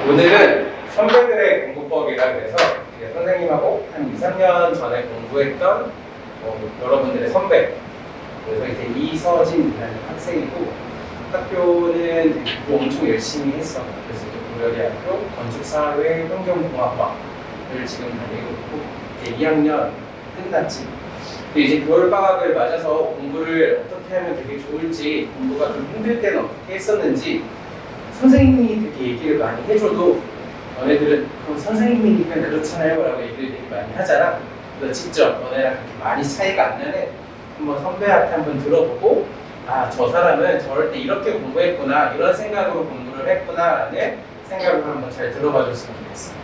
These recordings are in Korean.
오늘은 선배들의 공부법이라 그래서 이제 선생님하고 한 2, 3년 전에 공부했던 여러분들의 선배, 그래서 이제 이서진이라는 학생이고 학교는 공부 엄청 열심히 했어. 그래서 고려대학교 건축사회 환경공학과를 지금 다니고 있고 이제 2학년 끝났지. 근데 이제 겨울방학을 맞아서 공부를 어떻게 하면 되게 좋을지, 공부가 좀 힘들 때는 어떻게 했었는지 선생님이 되게 얘기를 많이 해줘도 너네들은 그럼 선생님이니까 그렇잖아요 라고 얘기를 되게 많이 하잖아. 그래서 직접 너네랑 그렇게 많이 차이가 안 나네 한번 선배한테 한번 들어보고, 아, 저 사람은 저럴 때 이렇게 공부했구나, 이런 생각으로 공부를 했구나 라는 생각을 한번 잘 들어봐 줬으면 좋겠어.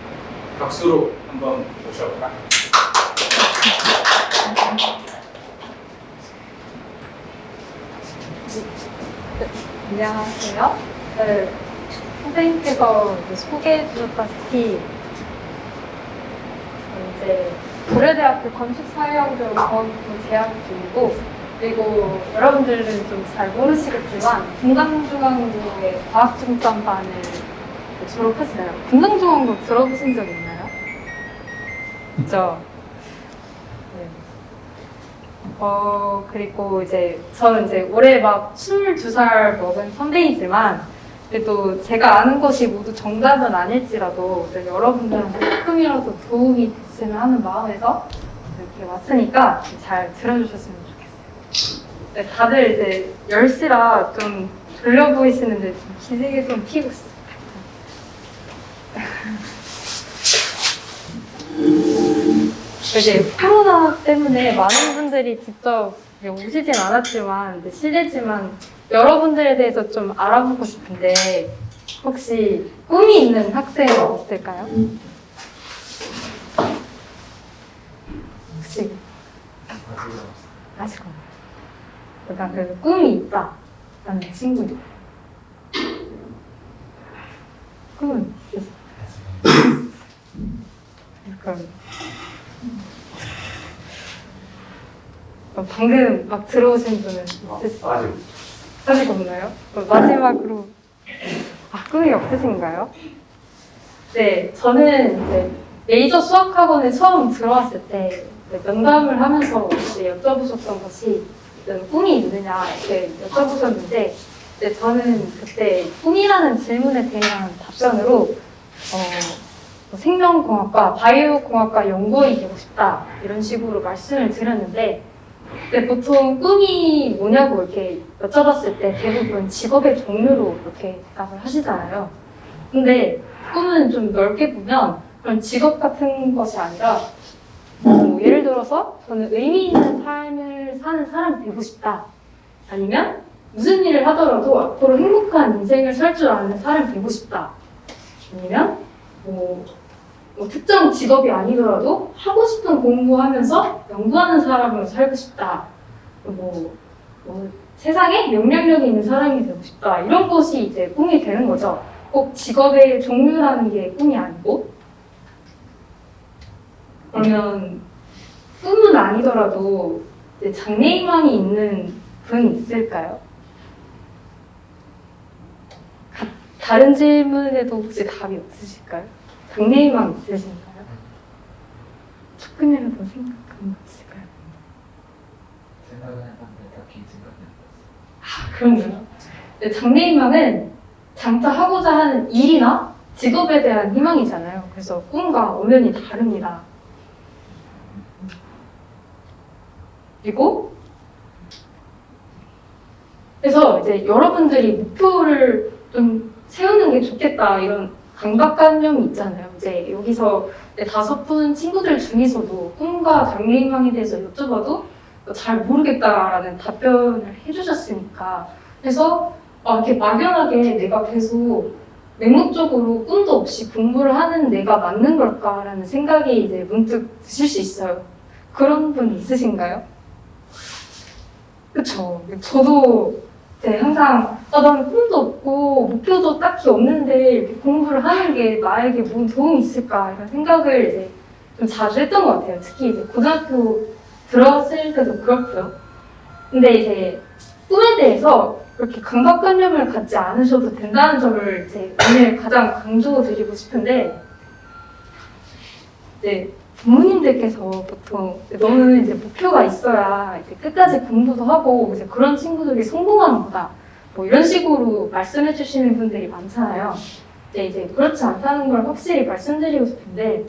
박수로 한번 모셔볼까? 안녕하세요. 네, 선생님께서 소개해 주셨다시피 이제 고려대학교 건축사회환경공학부 재학 중이고, 그리고 여러분들은 좀 잘 모르시겠지만 분당중앙고의 과학중점반을 졸업했어요. 분당중앙고 들어보신 적 있나요? 있죠. 네. 그리고 이제 저는 이제 올해 막 22살 먹은 선배이지만 그래도 제가 아는 것이 모두 정답은 아닐지라도 여러분들한테 조금이라도 도움이 됐으면 하는 마음에서 이렇게 왔으니까 잘 들어주셨으면 좋겠어요. 네, 다들 이제 10시라 좀 졸려 보이시는데 좀 기세게 좀 피고 있어요. 이제 코로나 때문에 많은 분들이 직접 오시진 않았지만 실례지만 여러분들에 대해서 좀 알아보고 싶은데, 혹시 꿈이 있는 학생은 있을까요? 혹시 아직 없나요? 그러니까 그 꿈이 있다라는 친구 있나요? 꿈은 있으실까요? 그럼 방금 막 들어오신 분은 있으실까요? 아직 없나요? 마지막으로 꿈이 없으신가요? 네, 저는 이제 메이저 수학학원에 처음 들어왔을 때 면담을 하면서 여쭤보셨던 것이 꿈이 있느냐 이렇게 여쭤보셨는데, 저는 그때 꿈이라는 질문에 대한 답변으로 생명공학과, 바이오공학과 연구원이 되고 싶다 이런 식으로 말씀을 드렸는데, 보통 꿈이 뭐냐고 이렇게 여쭤봤을 때 대부분 직업의 종류로 이렇게 대답을 하시잖아요. 근데 꿈은 좀 넓게 보면 그런 직업 같은 것이 아니라 예를 들어서 저는 의미 있는 삶을 사는 사람이 되고 싶다, 아니면 무슨 일을 하더라도 앞으로 행복한 인생을 살 줄 아는 사람이 되고 싶다, 아니면 뭐 특정 직업이 아니더라도 하고 싶은 공부하면서 연구하는 사람으로 살고 싶다, 세상에 영향력이 있는 사람이 되고 싶다, 이런 것이 이제 꿈이 되는 거죠. 꼭 직업의 종류라는 게 꿈이 아니고. 그러면 꿈은 아니더라도 이제 장래희망이 있는 분 있을까요? 다른 질문에도 혹시 답이 없으실까요? 장래희망 있으신가요? 조금이라도 생각한 거 있을까요? 생각은 해봤는데 딱히 생각이 안 났어요. 그런가요? 네, 장래희망은 장차 하고자 하는 일이나 직업에 대한 희망이잖아요. 그래서 꿈과 엄연히 다릅니다. 그리고 그래서 이제 여러분들이 목표를 좀 세우는 게 좋겠다, 이런 강박관념이 있잖아요. 이제 여기서 5분 친구들 중에서도 꿈과 장래희망에 대해서 여쭤봐도 잘 모르겠다라는 답변을 해주셨으니까, 그래서 이렇게 막연하게 내가 계속 맹목적으로 꿈도 없이 공부를 하는 내가 맞는 걸까라는 생각이 이제 문득 드실 수 있어요. 그런 분 있으신가요? 그쵸. 저도 이제 항상 난 꿈도 없고 목표도 딱히 없는데 이렇게 공부를 하는 게 나에게 뭔 도움이 있을까, 이런 생각을 이제 좀 자주 했던 것 같아요. 특히 이제 고등학교 들어갔을 때도 그렇고요. 근데 이제 꿈에 대해서 그렇게 강박관념을 갖지 않으셔도 된다는 점을 이제 오늘 가장 강조드리고 싶은데, 이제 부모님들께서 보통 너는 이제 목표가 있어야 이제 끝까지 공부도 하고 이제 그런 친구들이 성공하는 거다, 뭐 이런 식으로 말씀해 주시는 분들이 많잖아요. 근데 이제 그렇지 않다는 걸 확실히 말씀드리고 싶은데,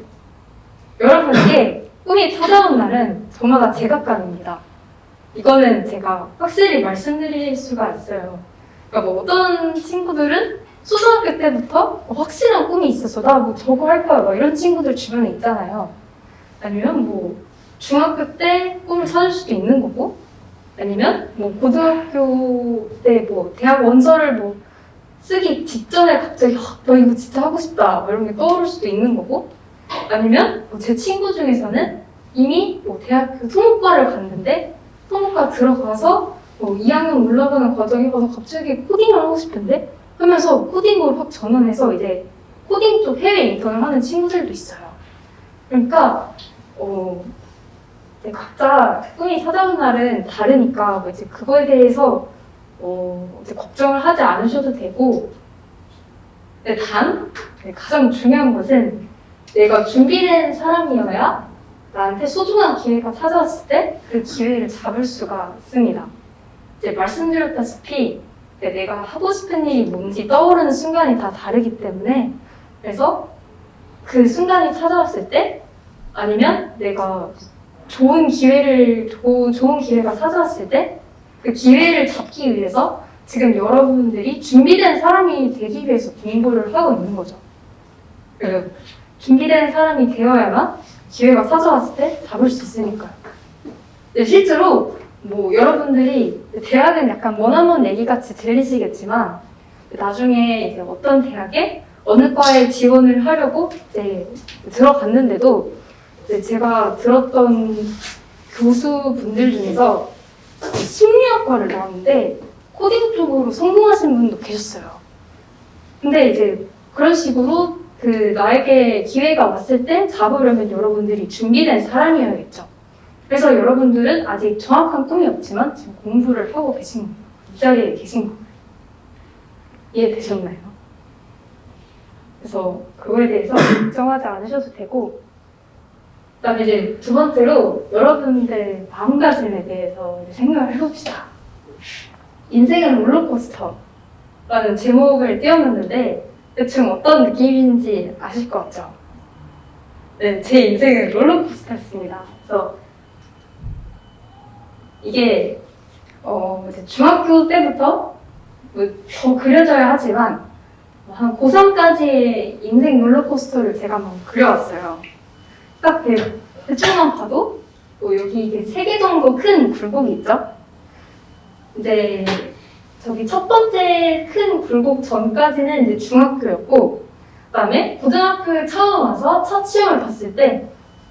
여러분에게 꿈이 찾아온 날은 저마다 제각각입니다. 이거는 제가 확실히 말씀드릴 수가 있어요. 그러니까 뭐 어떤 친구들은 초등학교 때부터 확실한 꿈이 있어서 나 뭐 저거 할 거야, 뭐 이런 친구들 주변에 있잖아요. 아니면 뭐 중학교 때 꿈을 찾을 수도 있는 거고, 아니면 뭐 고등학교 때 뭐 대학 원서를 뭐 쓰기 직전에 갑자기 너 이거 진짜 하고 싶다, 뭐 이런 게 떠오를 수도 있는 거고, 아니면 뭐 제 친구 중에서는 이미 뭐 대학교 토목과를 갔는데 토목과 들어가서 뭐 2학년 올라가는 과정에 가서 갑자기 코딩을 하고 싶은데 하면서 코딩으로 확 전환해서 이제 코딩 쪽 해외 인턴을 하는 친구들도 있어요. 그러니까 이제 각자 꿈이 찾아온 날은 다르니까 뭐 이제 그거에 대해서 이제 걱정을 하지 않으셔도 되고, 근데 단 가장 중요한 것은 내가 준비된 사람이어야 나한테 소중한 기회가 찾아왔을 때 그 기회를 잡을 수가 있습니다. 이제 말씀드렸다시피 내가 하고 싶은 일이 뭔지 떠오르는 순간이 다 다르기 때문에, 그래서 그 순간이 찾아왔을 때, 아니면 내가 좋은 기회가 찾아왔을 때 그 기회를 잡기 위해서 지금 여러분들이 준비된 사람이 되기 위해서 공부를 하고 있는 거죠. 준비된 사람이 되어야만 기회가 찾아왔을 때 잡을 수 있으니까요. 실제로 뭐 여러분들이 대학은 약간 머나먼 얘기같이 들리시겠지만, 나중에 이제 어떤 대학에 어느 과에 지원을 하려고 이제 들어갔는데도 이제 제가 들었던 교수분들 중에서 심리학과를 나왔는데 코딩 쪽으로 성공하신 분도 계셨어요. 근데 이제 그런 식으로 나에게 기회가 왔을 때 잡으려면 여러분들이 준비된 사람이어야겠죠. 그래서 여러분들은 아직 정확한 꿈이 없지만 지금 공부를 하고 계신 거예요. 이 자리에 계신 거예요. 이해되셨나요? 그래서 그거에 대해서 걱정하지 않으셔도 되고, 그다음에 이제 두 번째로 여러분들 마음가짐에 대해서 생각을 해봅시다. 인생은 롤러코스터라는 제목을 띄워놨는데 대충 어떤 느낌인지 아실 것 같죠? 네, 제 인생은 롤러코스터였습니다. 그래서 이게 이제 중학교 때부터 더 그려져야 하지만 한 고3까지의 인생 롤러코스터를 제가 한번 그려왔어요. 딱 대충만 봐도 여기 이게 3개 정도 큰 굴곡이 있죠? 이제 저기 첫 번째 큰 굴곡 전까지는 이제 중학교였고, 그다음에 고등학교에 처음 와서 첫 시험을 봤을 때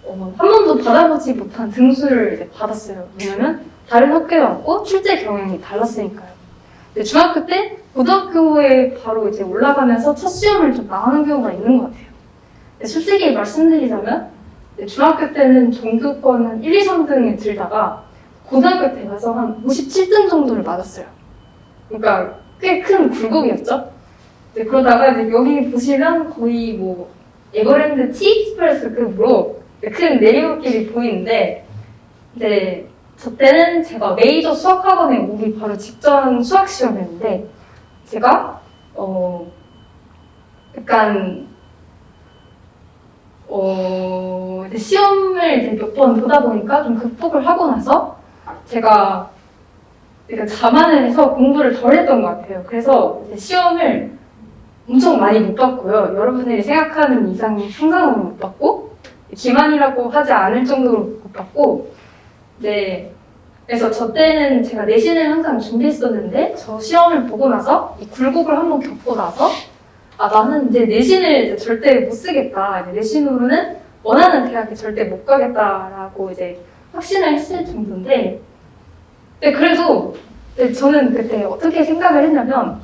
한 번도 받아보지 못한 등수를 이제 받았어요. 왜냐면 다른 학교에 왔고 출제 경향이 달랐으니까요. 근데 중학교 때 고등학교에 바로 이제 올라가면서 첫 시험을 좀 나가는 경우가 있는 것 같아요. 근데 솔직히 말씀드리자면 중학교 때는 전교권 한 1, 2, 3등에 들다가 고등학교 때 가서 한 57등 정도를 맞았어요. 그러니까 꽤 큰 굴곡이었죠. 그러다가 이제 여기 보시면 거의 뭐 에버랜드 T-익스프레스급으로 큰 내리막길이 보이는데, 이제 저 때는 제가 메이저 수학학원에 오기 바로 직전 수학 시험이었는데, 제가 약간 이제 시험을 이제 몇 번 보다 보니까 좀 극복을 하고 나서 제가 자만을 해서 공부를 덜 했던 것 같아요. 그래서 이제 시험을 엄청 많이 못 봤고요. 여러분들이 생각하는 이상의 상상으로 못 봤고, 기만이라고 하지 않을 정도로 못 봤고, 이제 그래서 저 때는 제가 내신을 항상 준비했었는데, 저 시험을 보고 나서 이 굴곡을 한번 겪고 나서 나는 이제 내신을 이제 절대 못 쓰겠다. 이제 내신으로는 원하는 대학에 절대 못 가겠다라고 이제 확신을 했을 정도인데, 그래도 저는 그때 어떻게 생각을 했냐면,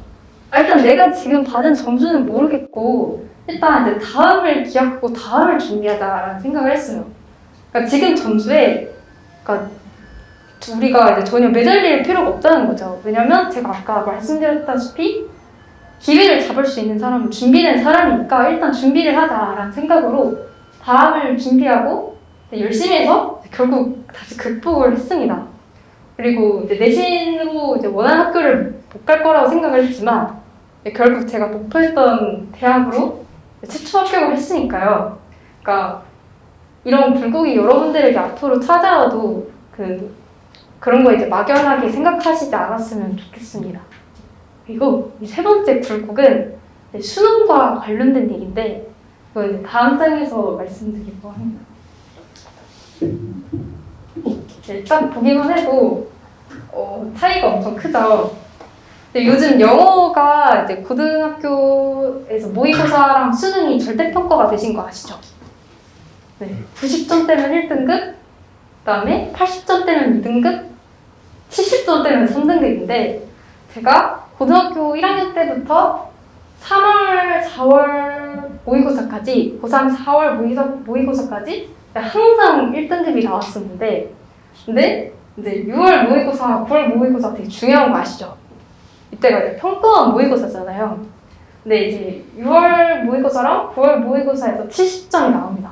일단 내가 지금 받은 점수는 모르겠고 일단 이제 다음을 기약하고 다음을 준비하자라는 생각을 했어요. 그러니까 지금 점수에, 그러니까 우리가 이제 전혀 매달릴 필요가 없다는 거죠. 왜냐면 제가 아까 말씀드렸다시피 기회를 잡을 수 있는 사람은 준비된 사람이니까 일단 준비를 하자라는 생각으로 다음을 준비하고 열심히 해서 결국 다시 극복을 했습니다. 그리고 이제 내신으로 이제 원하는 학교를 못 갈 거라고 생각을 했지만 결국 제가 목표했던 대학으로 최초 합격을 했으니까요. 그러니까 이런 굴곡이 여러분들에게 앞으로 찾아와도 그런 거 이제 막연하게 생각하시지 않았으면 좋겠습니다. 그리고 이 세 번째 굴곡은 수능과 관련된 얘기인데 이거 이제 다음 장에서 말씀드리려고 합니다. 딱 보기만 해도 차이가 엄청 크죠. 근데 요즘 영어가 이제 고등학교에서 모의고사랑 수능이 절대평가가 되신 거 아시죠? 네, 90점대면 1등급, 그다음에 80점대면 2등급, 70점대면 3등급인데 제가 고등학교 1학년 때부터 3월, 4월 모의고사까지, 고3 4월 모의고사까지 항상 1등급이 나왔었는데 근데 이제 6월 모의고사, 9월 모의고사 되게 중요한 거 아시죠? 이때가 이제 평가원 모의고사잖아요. 근데 이제 6월 모의고사랑 9월 모의고사에서 70점이 나옵니다.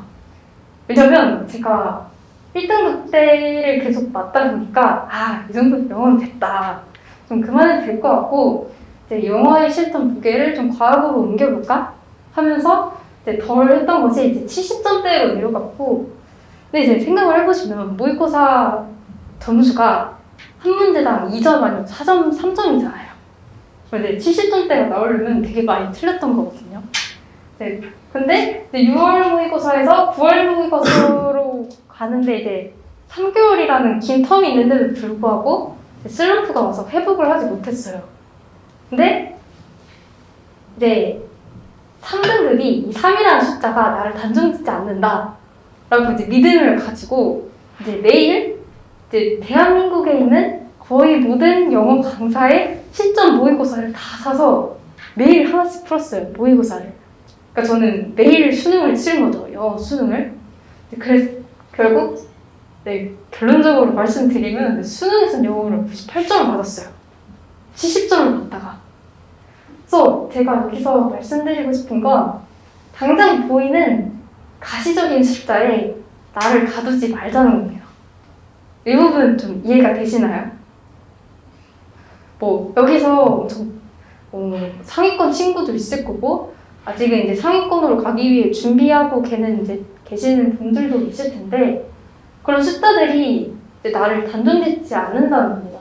왜냐면 제가 1등급 때를 계속 맞다 보니까 이 정도 영어는 됐다. 좀 그만해도 될 것 같고 이제 영어에 싫던 무게를 좀 과학으로 옮겨볼까 하면서 이제 덜 했던 것이 이제 70점대로 내려갔고 근데 이제 생각을 해보시면 모의고사 점수가 한 문제당 2점 아니면 4점, 3점이잖아요. 근데 70점대가 나오려면 되게 많이 틀렸던 거거든요. 네. 근데 6월 모의고사에서 9월 모의고사로 가는데 이제 3개월이라는 긴 텀이 있는데도 불구하고 슬럼프가 와서 회복을 하지 못했어요. 근데 이제 3등급이 이 3이라는 숫자가 나를 단정짓지 않는다 라고 이제 믿음을 가지고 이제 매일 이제 대한민국에 있는 거의 모든 영어 강사의 실전 모의고사를 다 사서 매일 하나씩 풀었어요. 모의고사를. 그러니까 저는 매일 수능을 치른 거죠. 영어 수능을. 그래서 결국 결론적으로 말씀드리면 수능에서 영어를 98점을 받았어요. 70점을 받다가. 그래서 제가 여기서 말씀드리고 싶은 건 당장 보이는 가시적인 숫자에 나를 가두지 말자는 겁니다. 이 부분 좀 이해가 되시나요? 여기서 엄청 상위권 친구도 있을 거고 아직은 이제 상위권으로 가기 위해 준비하고 계시는 분들도 있을 텐데 그런 숫자들이 나를 단정짓지 않는다는 겁니다.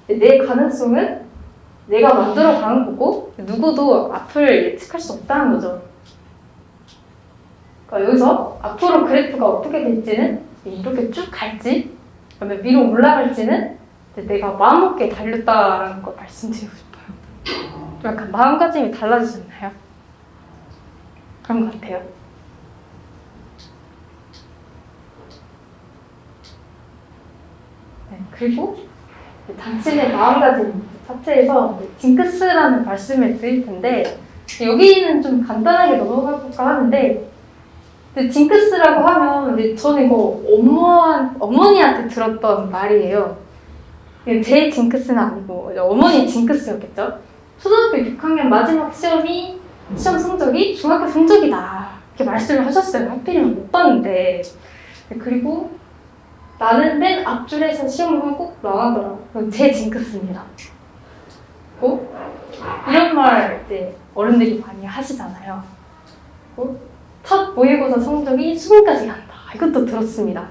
내 가능성은 내가 만들어 가는 거고 누구도 앞을 예측할 수 없다는 거죠. 그러니까 여기서 앞으로 그래프가 어떻게 될지는 이렇게 쭉 갈지 그다음에 위로 올라갈지는 내가 마음먹기에 달렸다라는 걸 말씀드리고 싶어요. 좀 약간 마음가짐이 달라지셨나요? 그런 것 같아요. 네, 그리고 당신의 마음가짐 차트에서 징크스라는 말씀을 드릴 텐데 여기는 좀 간단하게 넘어가볼까 하는데 징크스라고 하면 저는 이거 어머니한테 들었던 말이에요. 제 징크스는 아니고 어머니 징크스였겠죠. 초등학교 6학년 마지막 시험 성적이 중학교 성적이다 이렇게 말씀을 하셨어요. 하필이면 못 봤는데 그리고 나는 맨 앞줄에서 시험을 하고 망하더라고요. 제 징크스입니다. 이런 말 이제 어른들이 많이 하시잖아요. 첫 모의고사 성적이 수능까지 간다. 이것도 들었습니다.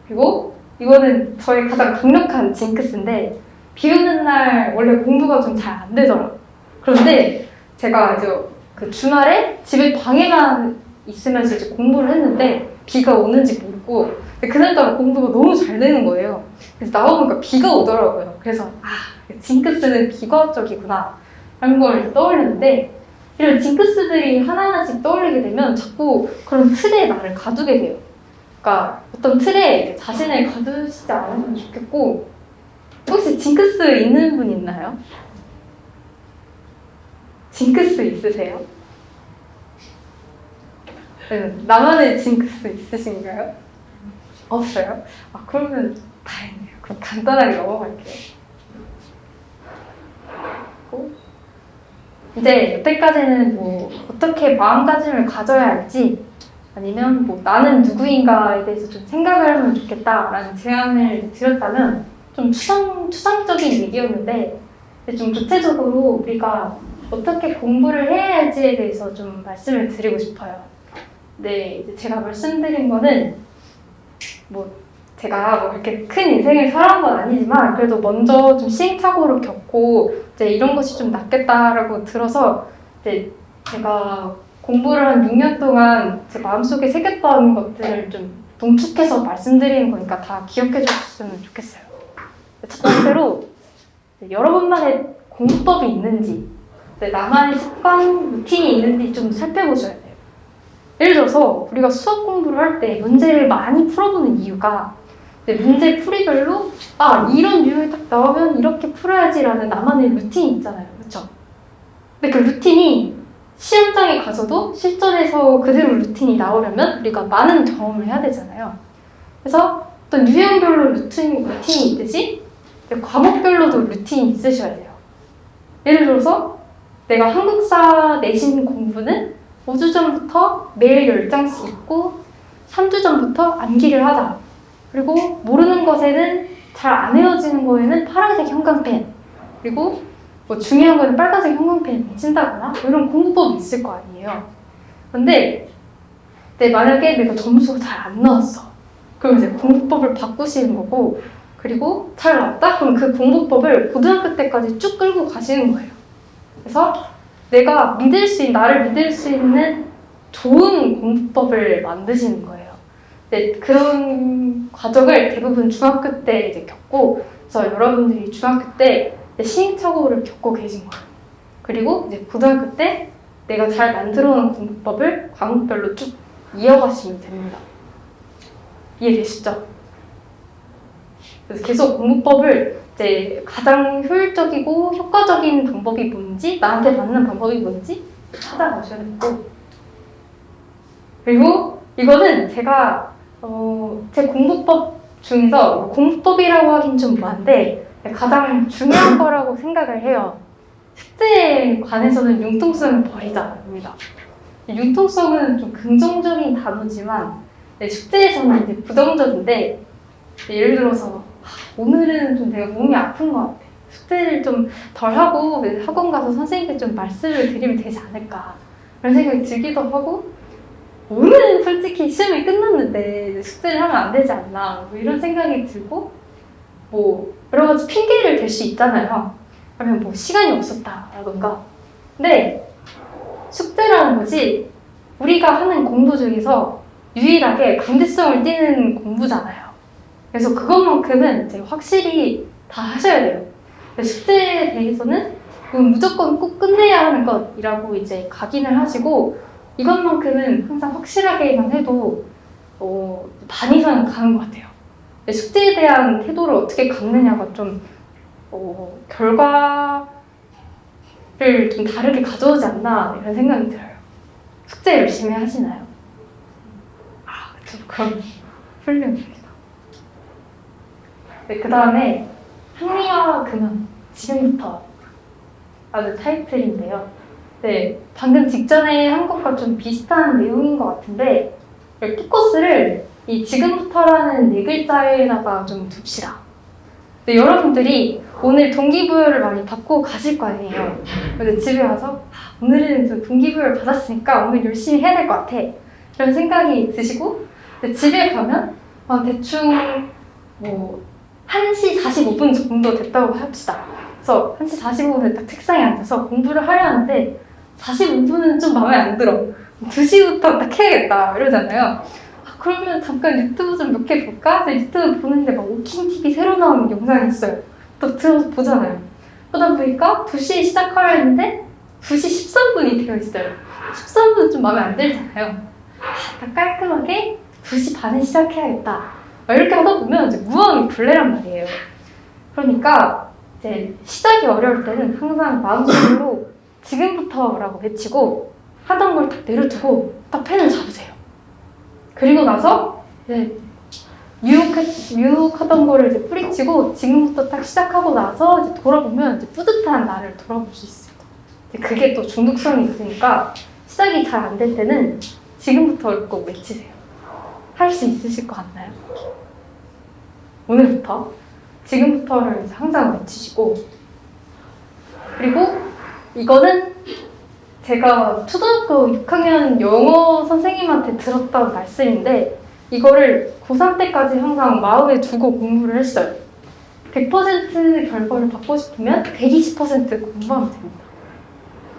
그리고 이거는 저의 가장 강력한 징크스인데 비 오는 날 원래 공부가 좀 잘 안 되더라고요. 그런데 제가 이제 그 주말에 집에 방에만 있으면서 이제 공부를 했는데 비가 오는지 모르고 그날따라 공부가 너무 잘 되는 거예요. 그래서 나와보니까 비가 오더라고요. 그래서 징크스는 비과학적이구나 라는 걸 떠올렸는데 이런 징크스들이 하나하나씩 떠올리게 되면 자꾸 그런 틀에 나를 가두게 돼요. 그러니까 어떤 틀에 자신을 가두시지 않으면 좋겠고 혹시 징크스 있는 분 있나요? 징크스 있으세요? 네, 나만의 징크스 있으신가요? 없어요? 그러면 다행이에요. 그럼 간단하게 넘어갈게요. 이제 여태까지는 뭐 어떻게 마음가짐을 가져야 할지 아니면 뭐 나는 누구인가에 대해서 좀 생각을 하면 좋겠다라는 제안을 드렸다면 좀 추상적인 얘기였는데 좀 구체적으로 우리가 어떻게 공부를 해야 할지에 대해서 좀 말씀을 드리고 싶어요. 네, 이제 제가 말씀드린 거는 뭐 제가 뭐 이렇게 큰 인생을 살아온 건 아니지만 그래도 먼저 좀 시행착오를 겪고 이제 이런 것이 좀 낫겠다라고 들어서 이제 제가 공부를 한 6년 동안 제 마음속에 새겼던 것들을 좀 농축해서 말씀드리는 거니까 다 기억해 주셨으면 좋겠어요. 첫 번째로 여러분만의 공부법이 있는지 나만의 습관, 루틴이 있는지 좀 살펴보셔야 돼요. 예를 들어서 우리가 수학 공부를 할 때 문제를 많이 풀어보는 이유가 문제 풀이별로 이런 유형이 딱 나오면 이렇게 풀어야지라는 나만의 루틴이 있잖아요. 그렇죠? 근데 그 루틴이 시험장에 가서도 실전에서 그대로 루틴이 나오려면 우리가 많은 경험을 해야 되잖아요. 그래서 어떤 유형별로 루틴이 있듯이 과목별로도 루틴이 있으셔야 돼요. 예를 들어서 내가 한국사 내신 공부는 5주 전부터 매일 10장씩 읽고 3주 전부터 암기를 하자. 그리고 모르는 것에는 잘 안 외워지는 거에는 파란색 형광펜 그리고 뭐 중요한 거는 빨간색 형광펜 친다거나 이런 공부법이 있을 거 아니에요. 근데 만약에 내가 점수가 잘 안 나왔어. 그럼 이제 공부법을 바꾸시는 거고 그리고 잘 나왔다? 그럼 그 공부법을 고등학교 때까지 쭉 끌고 가시는 거예요. 그래서 내가 나를 믿을 수 있는 좋은 공부법을 만드시는 거예요. 그런 과정을 대부분 중학교 때 이제 겪고, 그래서 여러분들이 중학교 때 시행착오를 겪고 계신 거예요. 그리고 이제 고등학교 때 내가 잘 만들어 놓은 공부법을 과목별로 쭉 이어가시면 됩니다. 이해되시죠? 그래서 계속 공부법을 이제 가장 효율적이고 효과적인 방법이 뭔지, 나한테 맞는 방법이 뭔지 찾아가셔야 되고, 그리고 이거는 제가 제 공부법 중에서 공부법이라고 하긴 좀 뭐한데 가장 중요한 거라고 생각을 해요. 숙제에 관해서는 융통성을 버리자입니다. 융통성은 좀 긍정적인 단어지만 숙제에서는 이제 부정적인데, 예를 들어서 오늘은 좀 내가 몸이 아픈 것 같아. 숙제를 좀 덜 하고 학원 가서 선생님께 좀 말씀을 드리면 되지 않을까 그런 생각이 들기도 하고, 오늘은 솔직히 시험이 끝났는데 숙제를 하면 안 되지 않나 뭐 이런 생각이 들고, 뭐 여러 가지 핑계를 댈 수 있잖아요. 그러면 뭐 시간이 없었다라던가. 근데 숙제라는 것이 우리가 하는 공부 중에서 유일하게 강제성을 띠는 공부잖아요. 그래서 그것만큼은 이제 확실히 다 하셔야 돼요. 숙제에 대해서는 무조건 꼭 끝내야 하는 것이라고 이제 각인을 하시고, 이것만큼은 항상 확실하게만 해도 반 이상 가는 것 같아요. 숙제에 대한 태도를 어떻게 갖느냐가 좀 결과를 좀 다르게 가져오지 않나 이런 생각이 들어요. 숙제 열심히 하시나요? 그렇죠. 그럼 훌륭합니다. 그 다음에 합리화 근원 지금부터 라는 타이틀인데요. 방금 직전에 한 것과 좀 비슷한 내용인 것 같은데, 포커스를 이 지금부터라는 네 글자에다가 좀 둡시다. 여러분들이 오늘 동기부여를 많이 받고 가실 거 아니에요. 근데 집에 와서 오늘은 좀 동기부여를 받았으니까 오늘 열심히 해야 될 것 같아. 이런 생각이 드시고, 집에 가면 대충 뭐 1시 45분 정도 됐다고 합시다. 그래서 1시 45분에 딱 책상에 앉아서 공부를 하려 하는데 45분은 좀 마음에 안 들어. 2시부터 딱 해야겠다 이러잖아요. 그러면 잠깐 유튜브 좀 몇 개 볼까? 유튜브 보는데 막 오킹TV 새로 나오는 영상이 있어요. 또 들어서 보잖아요. 그러다 보니까 2시에 시작하려 했는데 2시 13분이 되어 있어요. 13분은 좀 마음에 안 들잖아요. 딱 깔끔하게 2시 반에 시작해야겠다. 이렇게 하다 보면 이제 무한히 굴레란 말이에요. 그러니까 이제 시작이 어려울 때는 항상 마음속으로 지금부터라고 외치고 하던 걸 딱 내려두고 딱 펜을 잡으세요. 그리고 나서 이제 유혹하던 거를 이제 뿌리치고 지금부터 딱 시작하고 나서 이제 돌아보면 이제 뿌듯한 나를 돌아볼 수 있어요. 이제 그게 또 중독성이 있으니까 시작이 잘 안 될 때는 지금부터 꼭 외치세요. 할 수 있으실 것 같나요? 오늘부터 지금부터를 이제 항상 외치시고, 그리고 이거는 제가 초등학교 6학년 영어 선생님한테 들었던 말씀인데 이거를 고3 때까지 항상 마음에 두고 공부를 했어요. 100% 결과를 받고 싶으면 120% 공부하면 됩니다.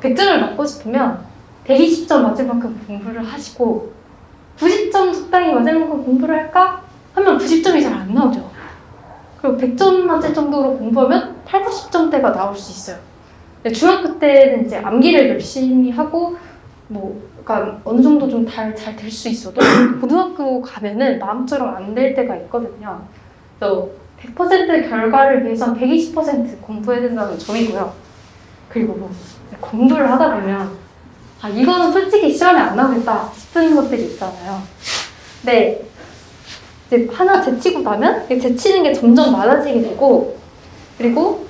100점을 맞고 싶으면 120점 맞을 만큼 공부를 하시고 90점 적당히 맞을 만큼 공부를 할까? 하면 90점이 잘 안 나오죠. 그리고 100점 맞을 정도로 공부하면 8, 90점대가 나올 수 있어요. 중학교 때는 이제 암기를 열심히 하고 그러니까 어느 정도 좀 잘 될 수 있어도 고등학교 가면은 마음처럼 안 될 때가 있거든요. 그래서 100% 결과를 위해선 120% 공부해야 된다는 점이고요. 그리고 공부를 하다 보면 이거는 솔직히 시험에 안 나오겠다 싶은 것들이 있잖아요. 근데 이제 하나 제치고 나면 제치는 게 점점 많아지게 되고, 그리고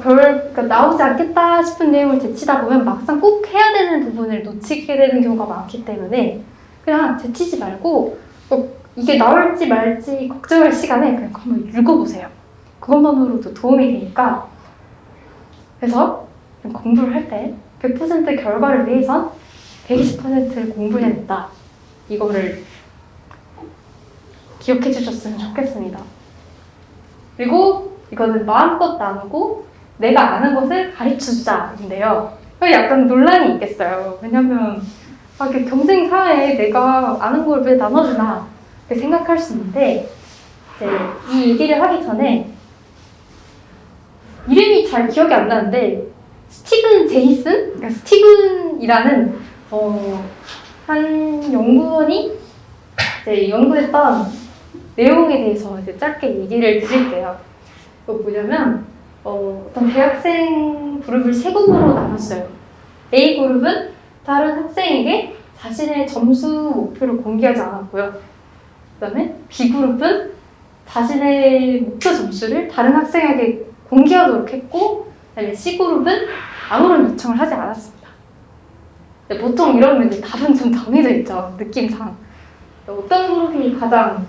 그러니까 나오지 않겠다 싶은 내용을 제치다 보면 막상 꼭 해야 되는 부분을 놓치게 되는 경우가 많기 때문에 그냥 제치지 말고 이게 나올지 말지 걱정할 시간에 그냥 한번 읽어보세요. 그것만으로도 도움이 되니까. 그래서 공부를 할 때 100% 결과를 위해선 120%를 공부해야 된다. 이거를 기억해 주셨으면 좋겠습니다. 그리고 이거는 마음껏 나누고 내가 아는 것을 가르쳐주자인데요. 약간 논란이 있겠어요. 왜냐면 이렇게 경쟁 사회에 내가 아는 걸 왜 나눠주나 이렇게 생각할 수 있는데, 이제 이 얘기를 하기 전에 이름이 잘 기억이 안 나는데 스티븐 제이슨? 그러니까 스티븐이라는 한 연구원이 이제 연구했던 내용에 대해서 이제 짧게 얘기를 드릴게요. 뭐냐면 어떤 대학생 그룹을 세 그룹으로 나눴어요. A 그룹은 다른 학생에게 자신의 점수 목표를 공개하지 않았고요. 그다음에 B 그룹은 자신의 목표 점수를 다른 학생에게 공개하도록 했고, 그다음에 C 그룹은 아무런 요청을 하지 않았습니다. 보통 이러면 이제 답은 좀 정해져 있죠, 느낌상. 어떤 그룹이 가장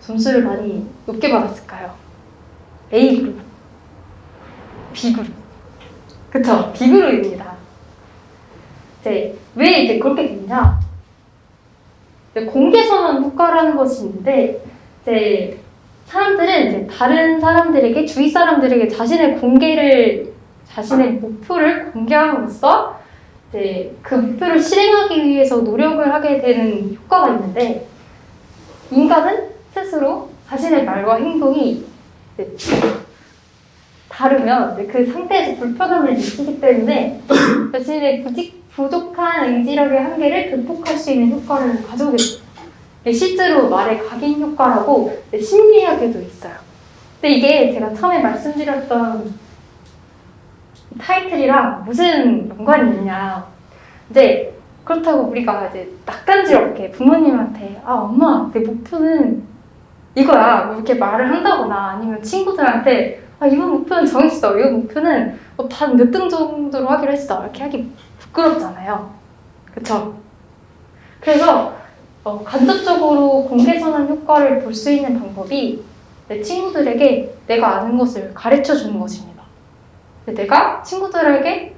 점수를 많이 높게 받았을까요? A 그룹, B 그룹. 그쵸? B 그룹입니다. 왜 이제 그렇게 됐냐? 공개 선언 효과라는 것이 있는데, 사람들은 다른 사람들에게, 주위 사람들에게 자신의 목표를 공개함으로써 그 목표를 실행하기 위해서 노력을 하게 되는 효과가 있는데, 인간은 스스로 자신의 말과 행동이 다르면 그 상태에서 불편함을 느끼기 때문에 자신의 부족한 의지력의 한계를 극복할 수 있는 효과를 가져오게 됩니다. 실제로 말의 각인 효과라고 심리학에도 있어요. 근데 이게 제가 처음에 말씀드렸던 타이틀이랑 무슨 연관이 있냐. 그렇다고 우리가 낯간지럽게 부모님한테 엄마 내 목표는 이거야 이렇게 말을 한다거나, 아니면 친구들한테 이번 목표는 정했어, 이번 목표는 반 몇 등 정도로 하기로 했어, 이렇게 하기 부끄럽잖아요. 그쵸? 그래서 간접적으로 공개선언 효과를 볼 수 있는 방법이 내 친구들에게 내가 아는 것을 가르쳐 주는 것입니다. 내가 친구들에게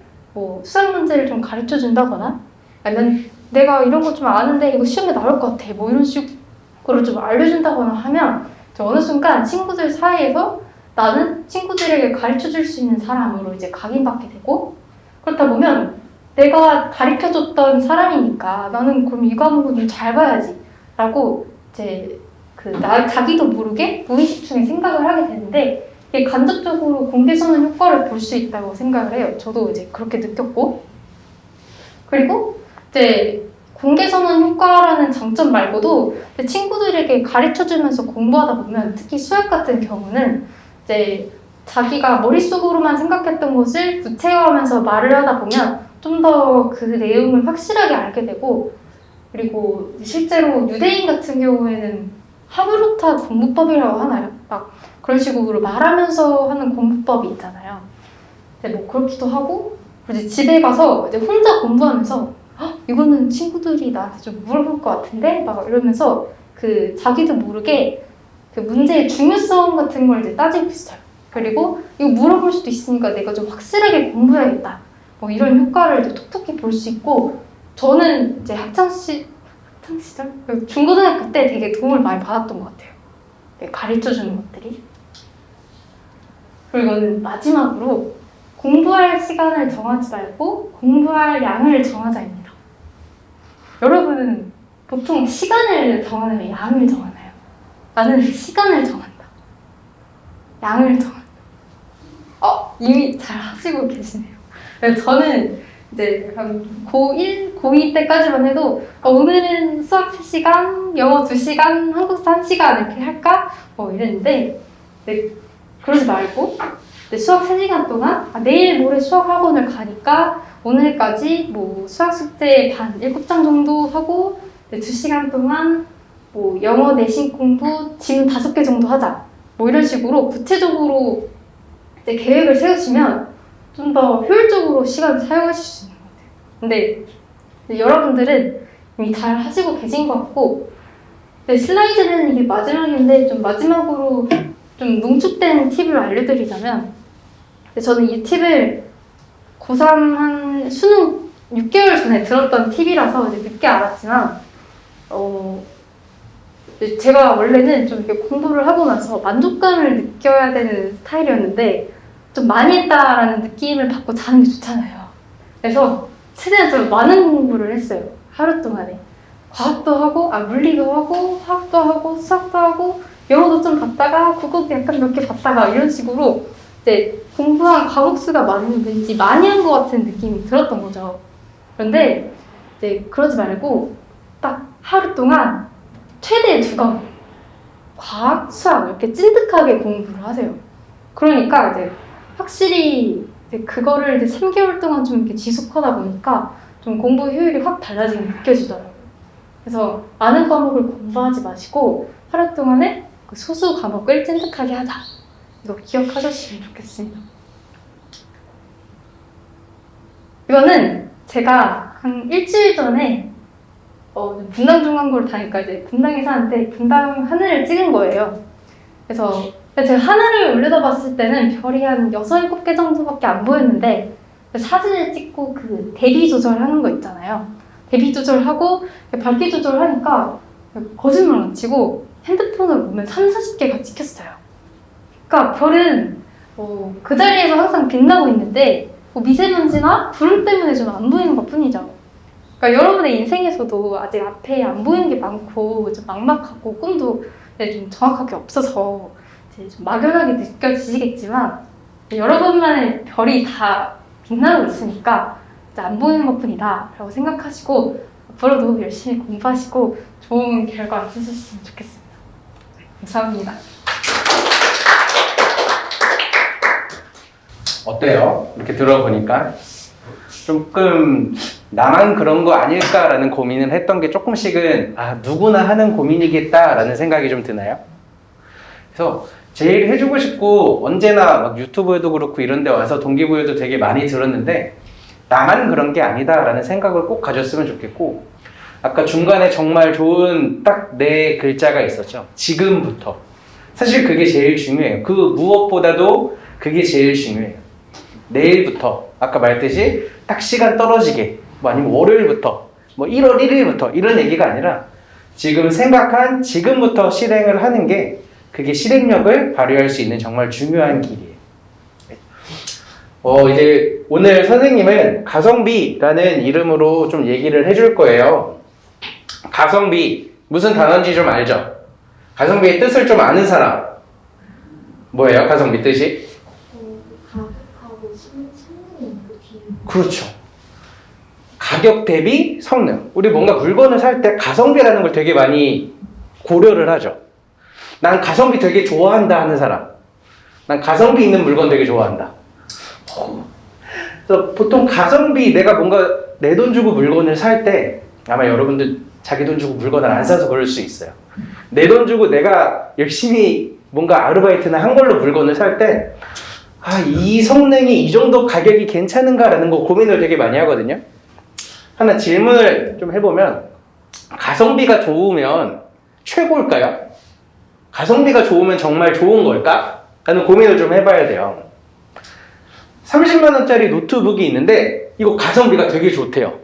수학 문제를 좀 가르쳐 준다거나, 아니면 내가 이런 거 좀 아는데 이거 시험에 나올 것 같아, 이런 식으로 좀 알려준다거나 하면 어느 순간 친구들 사이에서 나는 친구들에게 가르쳐 줄 수 있는 사람으로 각인받게 되고, 그렇다 보면 내가 가르쳐줬던 사람이니까 나는 그럼 이 과목은 좀 잘 봐야지 라고 자기도 모르게 무의식 중에 생각을 하게 되는데, 이게 간접적으로 공개선언 효과를 볼 수 있다고 생각을 해요. 저도 그렇게 느꼈고. 그리고 공개선언 효과라는 장점 말고도 친구들에게 가르쳐주면서 공부하다 보면, 특히 수학 같은 경우는 자기가 머릿속으로만 생각했던 것을 구체화하면서 말을 하다 보면 좀 더 그 내용을 확실하게 알게 되고, 그리고 실제로 유대인 같은 경우에는 하브루타 공부법이라고 하나요? 막 그런 식으로 말하면서 하는 공부법이 있잖아요. 근데 뭐 그렇기도 하고, 이제 집에 가서 이제 혼자 공부하면서 이거는 친구들이 나한테 좀 물어볼 것 같은데 막 이러면서 그 자기도 모르게 그 문제의 중요성 같은 걸 이제 따지고 있어요. 그리고 이거 물어볼 수도 있으니까 내가 좀 확실하게 공부해야겠다. 뭐 이런 효과를 이제 톡톡히 볼 수 있고, 저는 이제 학창 시절 중고등학교 때 되게 도움을 많이 받았던 것 같아요. 가르쳐 주는 것들이. 그리고는 마지막으로 공부할 시간을 정하지 말고 공부할 양을 정하자입니다. 여러분은 보통 시간을 정하나요? 양을 정하나요? 나는 시간을 정한다. 양을 정한다. 이미 잘 하시고 계시네요. 저는 이제 한 고1, 고2 때까지만 해도 오늘은 수학 3시간, 영어 2시간, 한국사 1시간 이렇게 할까? 이랬는데 그러지 말고 수학 3시간 동안 내일 모레 수학 학원을 가니까 오늘까지 뭐 수학 숙제 반 7장 정도 하고 2시간 동안 뭐 영어 내신 공부 지금 5개 정도 하자. 뭐 이런 식으로 구체적으로 이제 계획을 세우시면 좀 더 효율적으로 시간을 사용하실 수 있는 것 같아요. 근데 여러분들은 이미 잘 하시고 계신 것 같고, 슬라이드는 이게 마지막인데 좀 마지막으로 좀 농축된 팁을 알려드리자면, 저는 이 팁을 고3 한 수능 6개월 전에 들었던 팁이라서 이제 늦게 알았지만, 제가 원래는 좀 이렇게 공부를 하고 나서 만족감을 느껴야 되는 스타일이었는데 좀 많이 했다라는 느낌을 받고 자는 게 좋잖아요. 그래서 최대한 좀 많은 공부를 했어요. 하루 동안에. 과학도 하고, 물리도 하고, 화학도 하고, 수학도 하고, 영어도 좀 봤다가, 국어도 약간 몇 개 봤다가 이런 식으로 이제 공부한 과목 수가 많은지 많이 한 것 같은 느낌이 들었던 거죠. 그런데 이제 그러지 말고 딱 하루 동안 최대 2과목, 과학, 수학 이렇게 찐득하게 공부를 하세요. 그러니까 이제 확실히 이제 그거를 이제 3개월 동안 좀 이렇게 지속하다 보니까 좀 공부 효율이 확 달라지는 게 느껴지더라고요. 그래서 많은 과목을 공부하지 마시고 하루 동안에 그 소수 과목을 찐득하게 하자. 이거 기억하셨으면 좋겠습니다. 이거는 제가 한 일주일 전에 분당중앙고를 다니까 이제 분당에 사는데 분당 하늘을 찍은 거예요. 그래서 제가 하늘을 올려다봤을 때는 별이 한 6, 7개 정도밖에 안 보였는데 사진을 찍고 그 대비 조절하는 거 있잖아요. 대비 조절하고 밝기 조절하니까 거짓말 안 치고 핸드폰으로 보면 30-40개가 찍혔어요. 그러니까 별은 그 자리에서 항상 빛나고 있는데 미세먼지나 구름 때문에 좀 안 보이는 것 뿐이죠. 그러니까 여러분의 인생에서도 아직 앞에 안 보이는 게 많고 좀 막막하고 꿈도 좀 정확하게 없어서 이제 좀 막연하게 느껴지시겠지만 여러분만의 별이 다 빛나고 있으니까 이제 안 보이는 것 뿐이다 라고 생각하시고 앞으로도 열심히 공부하시고 좋은 결과 있으셨으면 좋겠습니다. 감사합니다. 어때요? 이렇게 들어보니까 조금 나만 그런 거 아닐까라는 고민을 했던 게 조금씩은 누구나 하는 고민이겠다라는 생각이 좀 드나요? 그래서 제일 해주고 싶고 언제나 막 유튜브에도 그렇고 이런 데 와서 동기부여도 되게 많이 들었는데 나만 그런 게 아니다라는 생각을 꼭 가졌으면 좋겠고, 아까 중간에 정말 좋은 딱 4글자가 있었죠. 지금부터. 사실 그게 제일 중요해요. 그 무엇보다도 그게 제일 중요해요. 내일부터, 아까 말했듯이 딱 시간 떨어지게, 뭐 아니면 월요일부터, 뭐 1월 1일부터 이런 얘기가 아니라 지금 생각한 지금부터 실행을 하는 게 그게 실행력을 발휘할 수 있는 정말 중요한 길이에요. 이제 오늘 선생님은 가성비라는 이름으로 좀 얘기를 해줄 거예요. 가성비, 무슨 단어인지 좀 알죠? 가성비의 뜻을 좀 아는 사람. 뭐예요, 가성비 뜻이? 가격하고 성능이 그렇죠. 가격 대비 성능. 우리 뭔가 물건을 살 때 가성비라는 걸 되게 많이 고려를 하죠. 난 가성비 되게 좋아한다 하는 사람. 난 가성비 있는 물건 되게 좋아한다. 그래서 보통 가성비, 내가 뭔가 내 돈 주고 물건을 살 때 아마 여러분들 자기 돈 주고 물건을 안 사서 그럴 수 있어요. 내 돈 주고 내가 열심히 뭔가 아르바이트나 한 걸로 물건을 살 때, 아, 이 성능이 이 정도 가격이 괜찮은가라는 거 고민을 되게 많이 하거든요. 하나 질문을 좀 해보면, 가성비가 좋으면 최고일까요? 가성비가 좋으면 정말 좋은 걸까? 라는 고민을 좀 해봐야 돼요. 30만 원짜리 노트북이 있는데 이거 가성비가 되게 좋대요.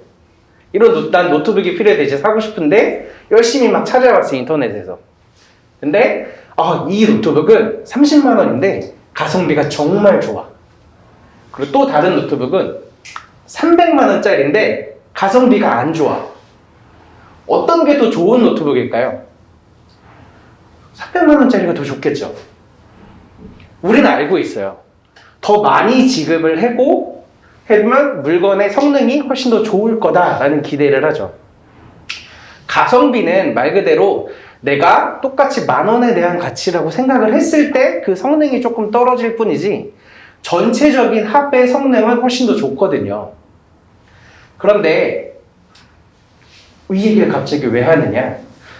난 노트북이 필요해 이제 사고 싶은데 열심히 막 찾아봤어, 인터넷에서. 근데 이 노트북은 30만 원인데 가성비가 정말 좋아. 그리고 또 다른 노트북은 300만 원짜리인데 가성비가 안 좋아. 어떤 게 더 좋은 노트북일까요? 300만 원짜리가 더 좋겠죠. 우리는 알고 있어요. 더 많이 지급을 하면 물건의 성능이 훨씬 더 좋을 거다라는 기대를 하죠. 가성비는 말 그대로 내가 똑같이 10,000원에 대한 가치라고 생각을 했을 때 그 성능이 조금 떨어질 뿐이지 전체적인 합의 성능은 훨씬 더 좋거든요. 그런데 이 얘기를 갑자기 왜 하느냐?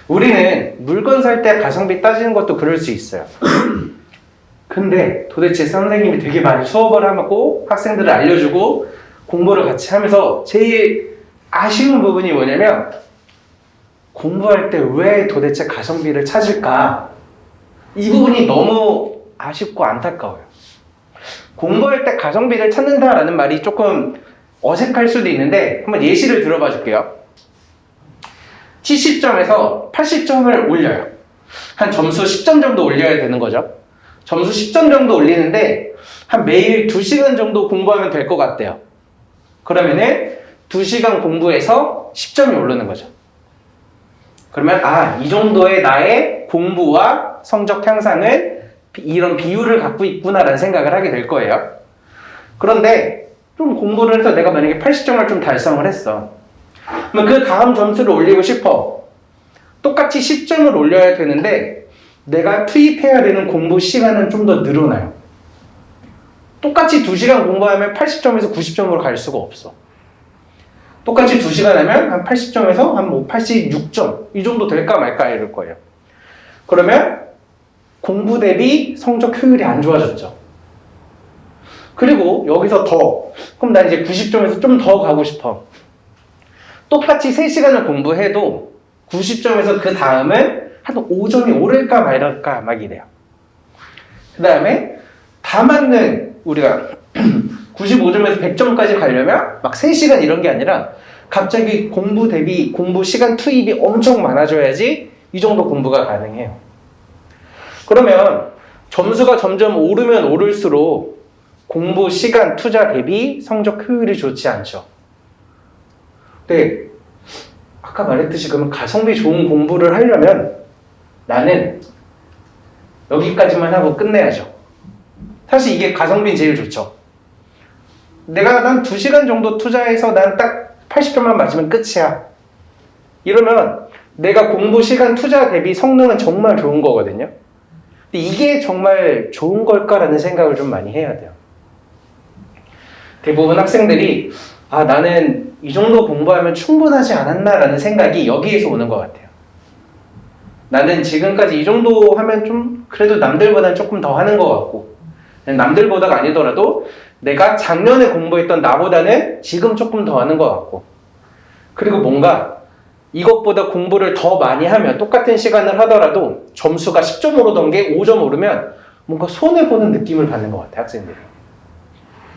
우리는 물건 살 때 가성비 따지는 것도 그럴 수 있어요. 근데 도대체 선생님이 되게 많이 수업을 하고 학생들을 알려주고 공부를 같이 하면서 제일 아쉬운 부분이 뭐냐면, 공부할 때 왜 도대체 가성비를 찾을까? 이 부분이 너무 아쉽고 안타까워요. 공부할 때 가성비를 찾는다라는 말이 조금 어색할 수도 있는데 한번 예시를 들어봐 줄게요. 70점에서 80점을 올려요. 한 점수 10점 정도 올려야 되는 거죠. 점수 10점 정도 올리는데 한 매일 2시간 정도 공부하면 될 것 같대요. 그러면은 2시간 공부해서 10점이 오르는 거죠. 그러면 이 정도의 나의 공부와 성적 향상은 이런 비율을 갖고 있구나라는 생각을 하게 될 거예요. 그런데 좀 공부를 해서 내가 만약에 80점을 좀 달성을 했어. 그럼 그 다음 점수를 올리고 싶어. 똑같이 10점을 올려야 되는데 내가 투입해야 되는 공부 시간은 좀 더 늘어나요. 똑같이 2시간 공부하면 80점에서 90점으로 갈 수가 없어. 똑같이 2시간 하면 한 80점에서 한 86점 이 정도 될까 말까 이럴 거예요. 그러면 공부 대비 성적 효율이 안 좋아졌죠. 그리고 여기서 그럼 나 이제 90점에서 좀 더 가고 싶어. 똑같이 3시간을 공부해도 90점에서 그 다음은 한 5점이 오를까 말까 막 이래요. 그 다음에 다 맞는 우리가 95점에서 100점까지 가려면 막 3시간 이런 게 아니라 갑자기 공부 대비 공부 시간 투입이 엄청 많아져야지 이 정도 공부가 가능해요. 그러면 점수가 점점 오르면 오를수록 공부 시간 투자 대비 성적 효율이 좋지 않죠. 근데 아까 말했듯이 그러면 가성비 좋은 공부를 하려면 나는 여기까지만 하고 끝내야죠. 사실 이게 가성비는 제일 좋죠. 난 2시간 정도 투자해서 난 딱 80점만 맞으면 끝이야. 이러면 내가 공부 시간 투자 대비 성능은 정말 좋은 거거든요. 근데 이게 정말 좋은 걸까라는 생각을 좀 많이 해야 돼요. 대부분 학생들이 나는 이 정도 공부하면 충분하지 않았나라는 생각이 여기에서 오는 것 같아요. 나는 지금까지 이 정도 하면 좀 그래도 남들보다는 조금 더 하는 것 같고, 남들보다가 아니더라도 내가 작년에 공부했던 나보다는 지금 조금 더 하는 것 같고, 그리고 뭔가 이것보다 공부를 더 많이 하면 똑같은 시간을 하더라도 점수가 10점 오르던 게 5점 오르면 뭔가 손해보는 느낌을 받는 것 같아요, 학생들이.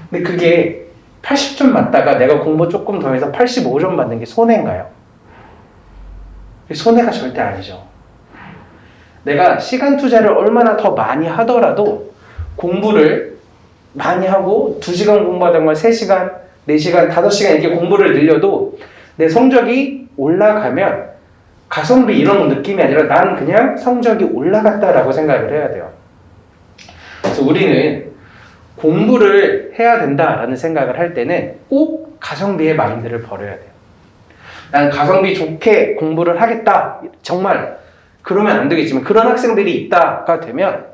근데 그게 80점 맞다가 내가 공부 조금 더 해서 85점 받는 게 손해인가요? 손해가 절대 아니죠. 내가 시간 투자를 얼마나 더 많이 하더라도 공부를 많이 하고 2시간 공부하던 걸 3시간, 4시간, 5시간 이렇게 공부를 늘려도 내 성적이 올라가면 가성비 이런 느낌이 아니라 난 그냥 성적이 올라갔다라고 생각을 해야 돼요. 그래서 우리는 공부를 해야 된다라는 생각을 할 때는 꼭 가성비의 마인드를 버려야 돼요. 난 가성비 좋게 공부를 하겠다. 정말 그러면 안 되겠지만 그런 학생들이 있다가 되면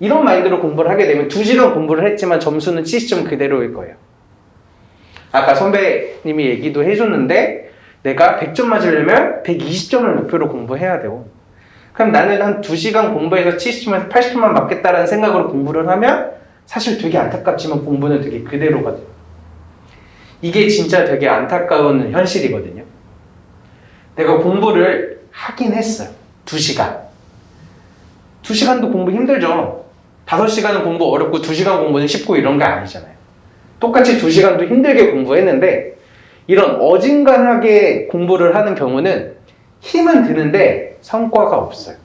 이런 마인드로 공부를 하게 되면 2시간 공부를 했지만 점수는 70점 그대로일 거예요. 아까 선배님이 얘기도 해줬는데 내가 100점 맞으려면 120점을 목표로 공부해야 되고, 그럼 나는 한 2시간 공부해서 70점에서 80점만 맞겠다라는 생각으로 공부를 하면 사실 되게 안타깝지만 공부는 되게 그대로거든요. 이게 진짜 되게 안타까운 현실이거든요. 내가 공부를 하긴 했어요. 2시간. 2시간도 공부 힘들죠. 5시간은 공부 어렵고 2시간 공부는 쉽고 이런 게 아니잖아요. 똑같이 2시간도 힘들게 공부했는데 이런 어진간하게 공부를 하는 경우는 힘은 드는데 성과가 없어요.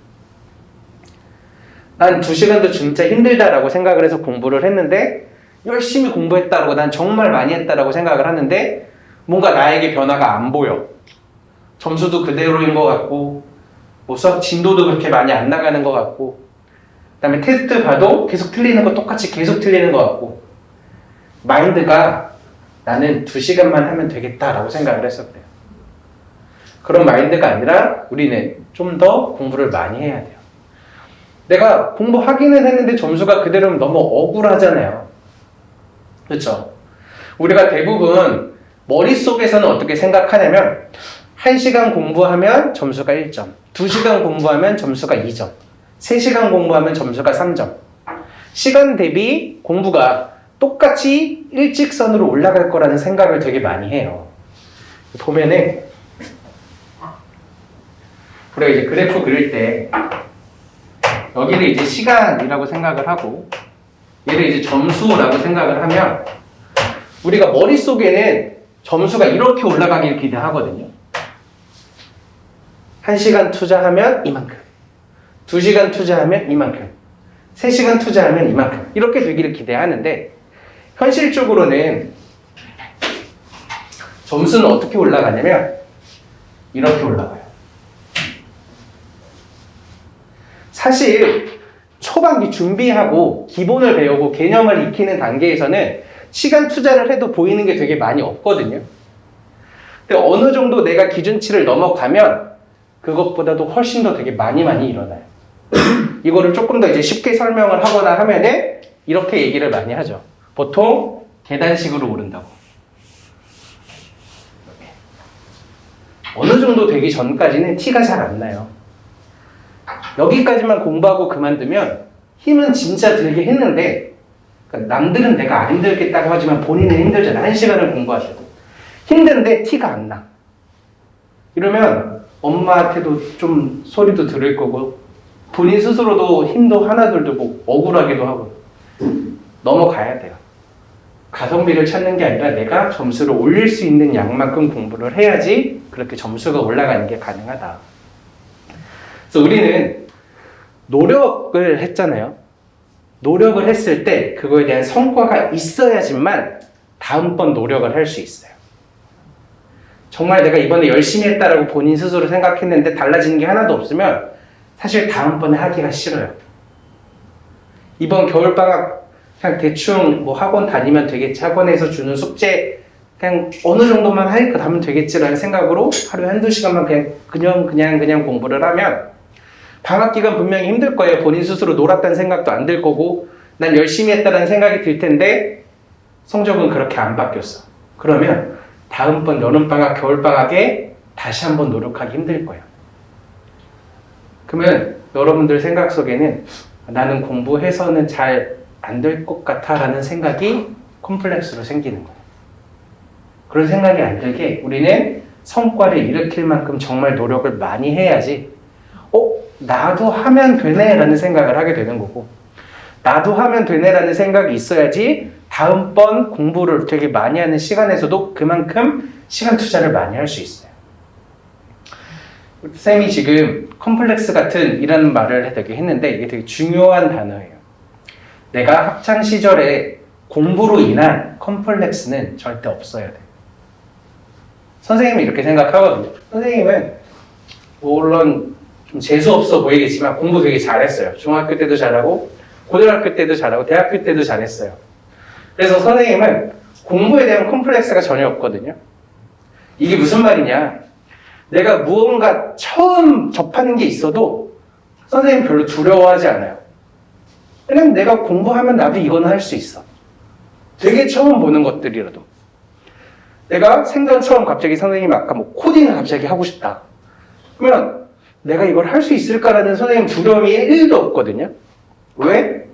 난 2시간도 진짜 힘들다라고 생각을 해서 공부를 했는데 열심히 공부했다라고 난 정말 많이 했다라고 생각을 하는데 뭔가 나에게 변화가 안 보여. 점수도 그대로인 것 같고 뭐 수학 진도도 그렇게 많이 안 나가는 것 같고 그 다음에 테스트 봐도 계속 틀리는 거 똑같이 계속 틀리는 것 같고 마인드가 나는 2시간만 하면 되겠다라고 생각을 했었대요. 그런 마인드가 아니라 우리는 좀 더 공부를 많이 해야 돼요. 내가 공부하기는 했는데 점수가 그대로면 너무 억울하잖아요. 그렇죠? 우리가 대부분 머릿속에서는 어떻게 생각하냐면 1시간 공부하면 점수가 1점, 2시간 공부하면 점수가 2점, 3시간 공부하면 점수가 3점. 시간 대비 공부가 똑같이 일직선으로 올라갈 거라는 생각을 되게 많이 해요. 보면은 우리가 이제 그래프 그릴 때 여기를 이제 시간이라고 생각을 하고 얘를 이제 점수라고 생각을 하면 우리가 머릿속에는 점수가 이렇게 올라가길 기대하거든요. 1시간 투자하면 이만큼, 2시간 투자하면 이만큼, 3시간 투자하면 이만큼 이렇게 되기를 기대하는데 현실적으로는 점수는 어떻게 올라가냐면 이렇게 올라가요. 사실 초반기 준비하고 기본을 배우고 개념을 익히는 단계에서는 시간 투자를 해도 보이는 게 되게 많이 없거든요. 근데 어느 정도 내가 기준치를 넘어가면 그것보다도 훨씬 더 되게 많이 일어나요. 이거를 조금 더 이제 쉽게 설명을 하거나 하면은 이렇게 얘기를 많이 하죠. 보통 계단식으로 오른다고. 어느 정도 되기 전까지는 티가 잘 안 나요. 여기까지만 공부하고 그만두면 힘은 진짜 들게 했는데 그러니까 남들은 내가 안 힘들겠다고 하지만 본인은 힘들잖아. 1시간을 공부하셔도 힘든데 티가 안 나. 이러면 엄마한테도 좀 소리도 들을 거고 본인 스스로도 힘도 하나 들고 억울하기도 하고 넘어가야 돼요. 가성비를 찾는 게 아니라 내가 점수를 올릴 수 있는 양만큼 공부를 해야지 그렇게 점수가 올라가는 게 가능하다. 그래서 우리는 노력을 했잖아요. 노력을 했을 때 그거에 대한 성과가 있어야지만 다음번 노력을 할 수 있어요. 정말 내가 이번에 열심히 했다라고 본인 스스로 생각했는데 달라지는 게 하나도 없으면 사실 다음번에 하기가 싫어요. 이번 겨울방학 그냥 대충 뭐 학원 다니면 되겠지, 학원에서 주는 숙제 그냥 어느 정도만 하니까 하면 되겠지라는 생각으로 하루에 1-2시간만 그냥 공부를 하면 방학 기간 분명히 힘들 거예요. 본인 스스로 놀았다는 생각도 안 들 거고 난 열심히 했다는 생각이 들 텐데 성적은 그렇게 안 바뀌었어. 그러면 다음번 여름방학, 겨울방학에 다시 한번 노력하기 힘들 거예요. 그러면 여러분들 생각 속에는 나는 공부해서는 잘 안 될 것 같아 라는 생각이 콤플렉스로 생기는 거예요. 그런 생각이 안 들게 우리는 성과를 일으킬 만큼 정말 노력을 많이 해야지 나도 하면 되네 라는 생각을 하게 되는 거고 나도 하면 되네 라는 생각이 있어야지 다음번 공부를 되게 많이 하는 시간에서도 그만큼 시간 투자를 많이 할 수 있어요. 쌤이 지금 컴플렉스 같은 이라는 말을 되게 했는데 이게 되게 중요한 단어예요. 내가 학창 시절에 공부로 인한 컴플렉스는 절대 없어야 돼. 선생님은 이렇게 생각하거든요. 선생님은 물론 좀 재수없어 보이겠지만 공부 되게 잘했어요. 중학교 때도 잘하고 고등학교 때도 잘하고 대학교 때도 잘했어요. 그래서 선생님은 공부에 대한 컴플렉스가 전혀 없거든요. 이게 무슨 말이냐? 내가 무언가 처음 접하는 게 있어도 선생님 별로 두려워하지 않아요. 왜냐면 내가 공부하면 나도 이거는 할 수 있어. 되게 처음 보는 것들이라도. 내가 생전 처음 갑자기 선생님 아까 뭐 코딩을 갑자기 하고 싶다. 그러면 내가 이걸 할 수 있을까라는 선생님 두려움이 1도 없거든요. 왜?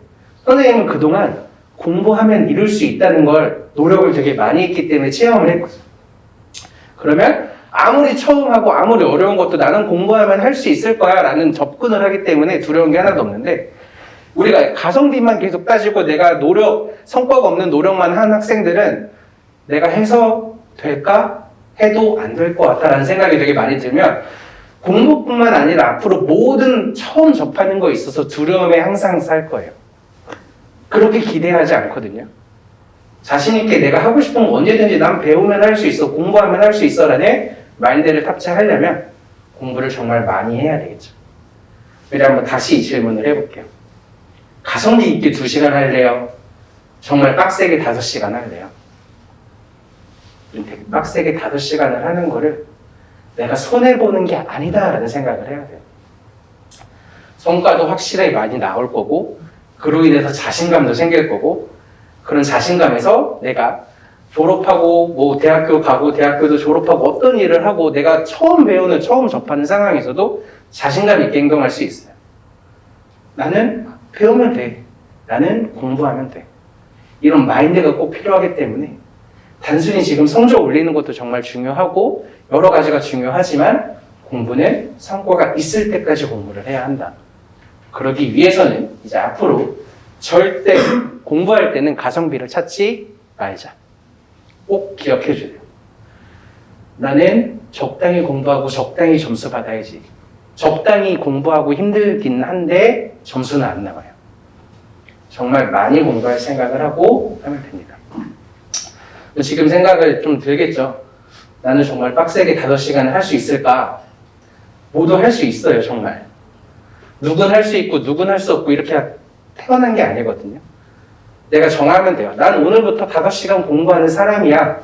선생님은 그동안 공부하면 이룰 수 있다는 걸 노력을 되게 많이 했기 때문에 체험을 했거든요. 그러면 아무리 처음 하고 아무리 어려운 것도 나는 공부하면 할 수 있을 거야 라는 접근을 하기 때문에 두려운 게 하나도 없는데, 우리가 가성비만 계속 따지고 내가 성과가 없는 노력만 한 학생들은 내가 해서 될까? 해도 안 될 것 같다라는 생각이 되게 많이 들면, 공부뿐만 아니라 앞으로 모든 처음 접하는 거에 있어서 두려움에 항상 살 거예요. 그렇게 기대하지 않거든요. 자신 있게 내가 하고 싶은 거 언제든지 난 배우면 할 수 있어, 공부하면 할 수 있어 라는 마인드를 탑재하려면 공부를 정말 많이 해야 되겠죠. 우리 한번 다시 이 질문을 해볼게요. 가성비 있게 2시간 할래요? 정말 빡세게 5시간 할래요? 되게 빡세게 5시간을 하는 거를 내가 손해보는 게 아니다라는 생각을 해야 돼요. 성과도 확실하게 많이 나올 거고, 그로 인해서 자신감도 생길 거고, 그런 자신감에서 내가 졸업하고 뭐 대학교 가고 대학교도 졸업하고 어떤 일을 하고 내가 처음 접하는 상황에서도 자신감 있게 행동할 수 있어요. 나는 배우면 돼. 나는 공부하면 돼. 이런 마인드가 꼭 필요하기 때문에 단순히 지금 성적 올리는 것도 정말 중요하고 여러 가지가 중요하지만 공부는 성과가 있을 때까지 공부를 해야 한다. 그러기 위해서는 이제 앞으로 절대 공부할 때는 가성비를 찾지 말자. 꼭 기억해 주세요. 나는 적당히 공부하고 적당히 점수 받아야지. 적당히 공부하고 힘들긴 한데 점수는 안 나와요. 정말 많이 공부할 생각을 하고 하면 됩니다. 지금 생각을 좀 들겠죠. 나는 정말 빡세게 5시간을 할 수 있을까? 모두 할 수 있어요, 정말. 누군 할 수 있고 누군 할 수 없고 이렇게 태어난 게 아니거든요. 내가 정하면 돼요. 난 오늘부터 5시간 공부하는 사람이야.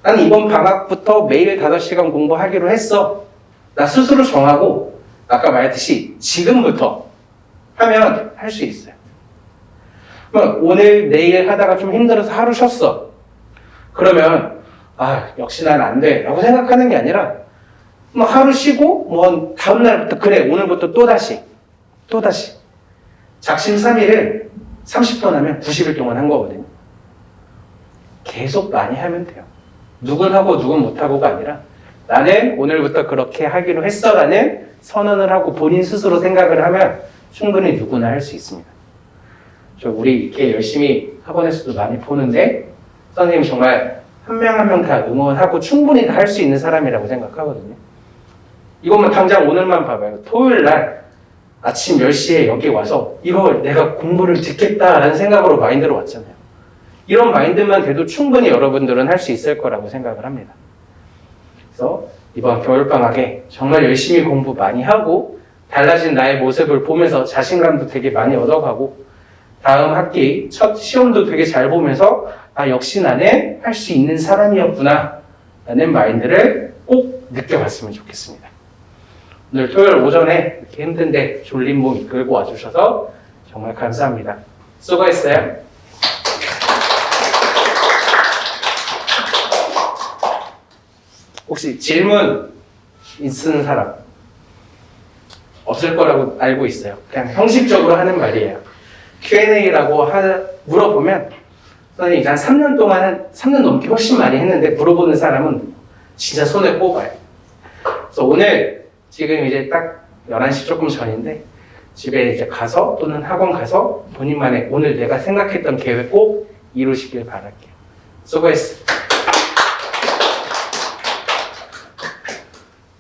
난 이번 방학부터 매일 5시간 공부하기로 했어. 나 스스로 정하고 아까 말했듯이 지금부터 하면 할 수 있어요. 오늘 내일 하다가 좀 힘들어서 하루 쉬었어. 그러면 역시 난 안 돼 라고 생각하는 게 아니라 하루 쉬고 다음 날부터 그래 오늘부터 또다시 작심삼일을 30번 하면 90일 동안 한 거거든요. 계속 많이 하면 돼요. 누군 하고 누군 못하고가 아니라 나는 오늘부터 그렇게 하기로 했어 라는 선언을 하고 본인 스스로 생각을 하면 충분히 누구나 할 수 있습니다. 우리 이렇게 열심히 학원에서도 많이 보는데 선생님 정말 한 명 한 명 다 응원하고 충분히 다 할 수 있는 사람이라고 생각하거든요. 이것만 당장 오늘만 봐봐요. 토요일 날 아침 10시에 여기 와서 이걸 내가 공부를 듣겠다라는 생각으로 마인드로 왔잖아요. 이런 마인드만 돼도 충분히 여러분들은 할 수 있을 거라고 생각을 합니다. 그래서 이번 겨울방학에 정말 열심히 공부 많이 하고 달라진 나의 모습을 보면서 자신감도 되게 많이 얻어가고 다음 학기 첫 시험도 되게 잘 보면서 역시 나는 할 수 있는 사람이었구나 라는 마인드를 꼭 느껴봤으면 좋겠습니다. 오늘 토요일 오전에 이렇게 힘든데 졸린 몸 이끌고 와주셔서 정말 감사합니다. 수고했어요. 혹시 질문 있는 사람 없을 거라고 알고 있어요. 그냥 형식적으로 하는 말이에요. Q&A라고 물어보면 선생님이 한 3년 동안 3년 넘게 훨씬 많이 했는데 물어보는 사람은 진짜 손에 꼽아요. 그래서 오늘 지금 이제 딱 11시 조금 전인데 집에 이제 가서 또는 학원 가서 본인만의 오늘 내가 생각했던 계획 꼭 이루시길 바랄게요. 수고했어.